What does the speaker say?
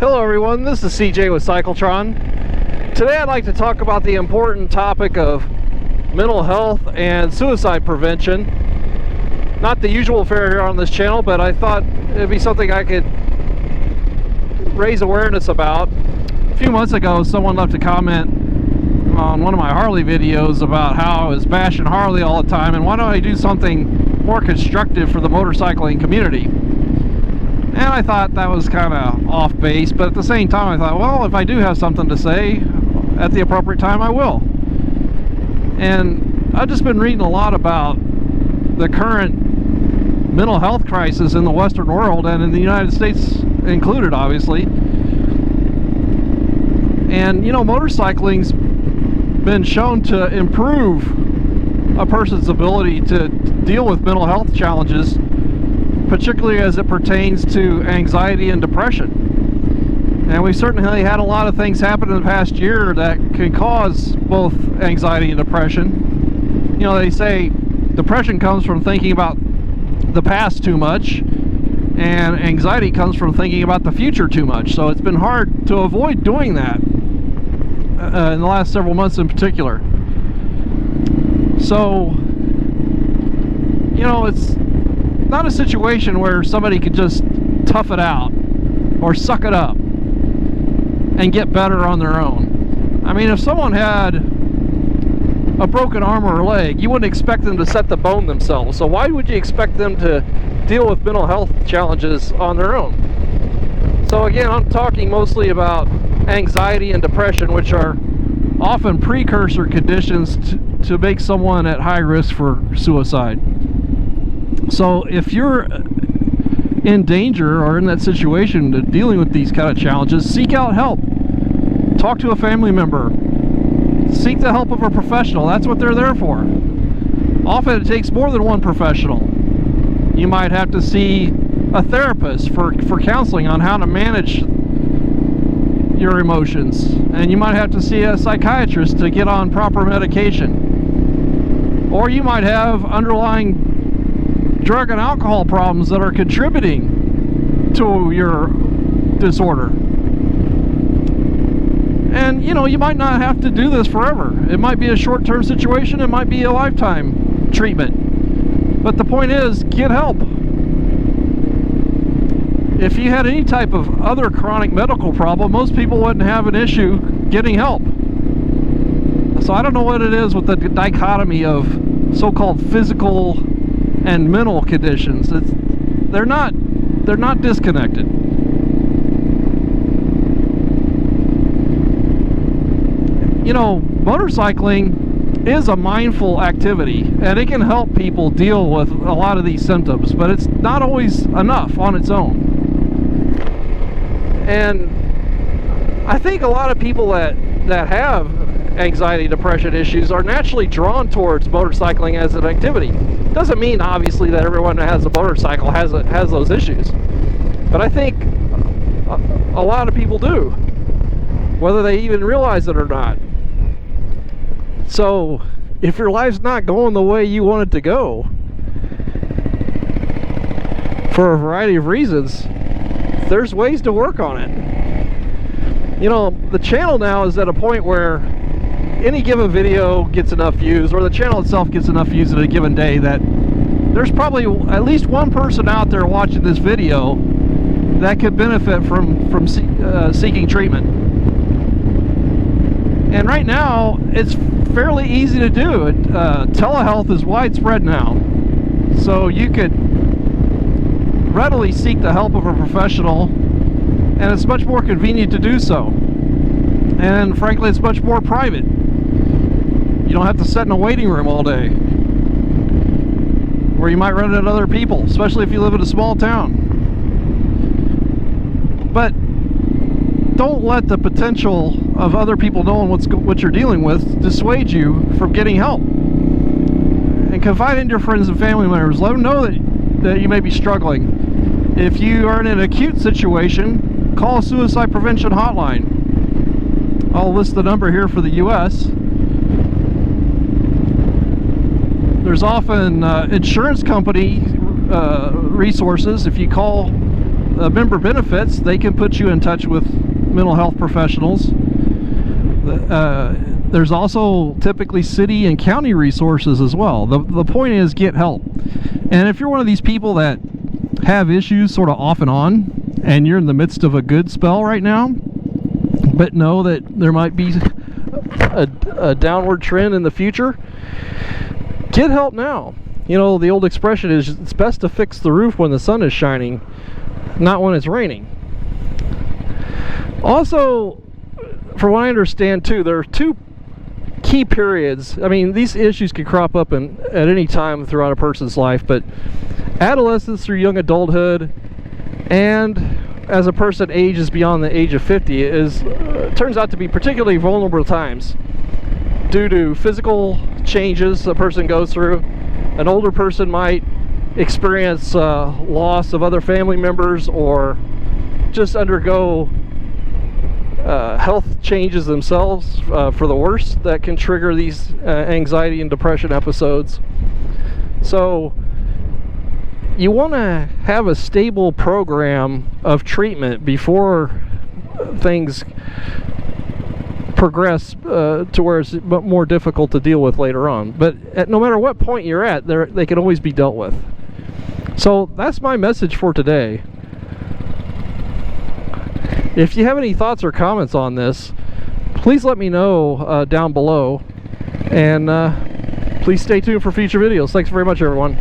Hello everyone, this is CJ with Cycletron. Today I'd like to talk about the important topic of mental health and suicide prevention. Not the usual fare here on this channel, but I thought it'd be something I could raise awareness about. A few months ago, someone left a comment on one of my Harley videos about how I was bashing Harley all the time, and why don't I do something more constructive for the motorcycling community? And I thought that was kind of off base, but at the same time I thought, well, if I do have something to say at the appropriate time, I will. And I've just been reading a lot about the current mental health crisis in the Western world, and in the United States included, obviously. And, you know, motorcycling's been shown to improve a person's ability to deal with mental health challenges, particularly as it pertains to anxiety and depression. And we've certainly had a lot of things happen in the past year that can cause both anxiety and depression. You know, they say depression comes from thinking about the past too much, and anxiety comes from thinking about the future too much. So it's been hard to avoid doing that in the last several months in particular. So, you know, it's not a situation where somebody could just tough it out or suck it up and get better on their own. I mean, if someone had a broken arm or a leg, you wouldn't expect them to set the bone themselves. So why would you expect them to deal with mental health challenges on their own? So again, I'm talking mostly about anxiety and depression, which are often precursor conditions to make someone at high risk for suicide. So if you're in danger or in that situation to dealing with these kind of challenges, seek out help. Talk to a family member. Seek the help of a professional. That's what they're there for. Often it takes more than one professional. You might have to see a therapist for counseling on how to manage your emotions. And you might have to see a psychiatrist to get on proper medication. Or you might have underlying drug and alcohol problems that are contributing to your disorder. And, you know, you might not have to do this forever. It might be a short-term situation. It might be a lifetime treatment. But the point is, get help. If you had any type of other chronic medical problem, most people wouldn't have an issue getting help. So I don't know what it is with the dichotomy of so-called physical and mental conditions. They're not disconnected. You know, motorcycling is a mindful activity, and it can help people deal with a lot of these symptoms, but it's not always enough on its own. And I think a lot of people that have anxiety, depression issues are naturally drawn towards motorcycling as an activity. Doesn't mean, obviously, that everyone that has a motorcycle has those issues, but I think a lot of people do, whether they even realize it or not. So if your life's not going the way you want it to go, for a variety of reasons, there's ways to work on it. You know, the channel now is at a point where any given video gets enough views, or the channel itself gets enough views in a given day, that there's probably at least one person out there watching this video that could benefit from seeking treatment. And right now, it's fairly easy to do. Telehealth is widespread now, so you could readily seek the help of a professional, and it's much more convenient to do so. And frankly, it's much more private. You don't have to sit in a waiting room all day, where you might run into other people, especially if you live in a small town. But don't let the potential of other people knowing what you're dealing with dissuade you from getting help. And confide in your friends and family members. Let them know that you may be struggling. If you are in an acute situation, call a suicide prevention hotline. I'll list the number here for the US. There's often insurance company resources. If you call member benefits, they can put you in touch with mental health professionals. There's also typically city and county resources as well. The point is, get help. And if you're one of these people that have issues sort of off and on, and you're in the midst of a good spell right now, but know that there might be a downward trend in the future, get help now. You know, the old expression is, it's best to fix the roof when the sun is shining, not when it's raining. Also, from what I understand too, there are two key periods. I mean, these issues can crop up at any time throughout a person's life, but adolescence through young adulthood, and as a person ages beyond the age of 50, turns out to be particularly vulnerable times due to physical changes a person goes through. An older person might experience loss of other family members, or just undergo health changes themselves for the worse that can trigger these anxiety and depression episodes. So you want to have a stable program of treatment before things progress to where it's more difficult to deal with later on. But no matter what point you're at, they can always be dealt with. So that's my message for today. If you have any thoughts or comments on this, please let me know down below, and please stay tuned for future videos. Thanks very much, everyone.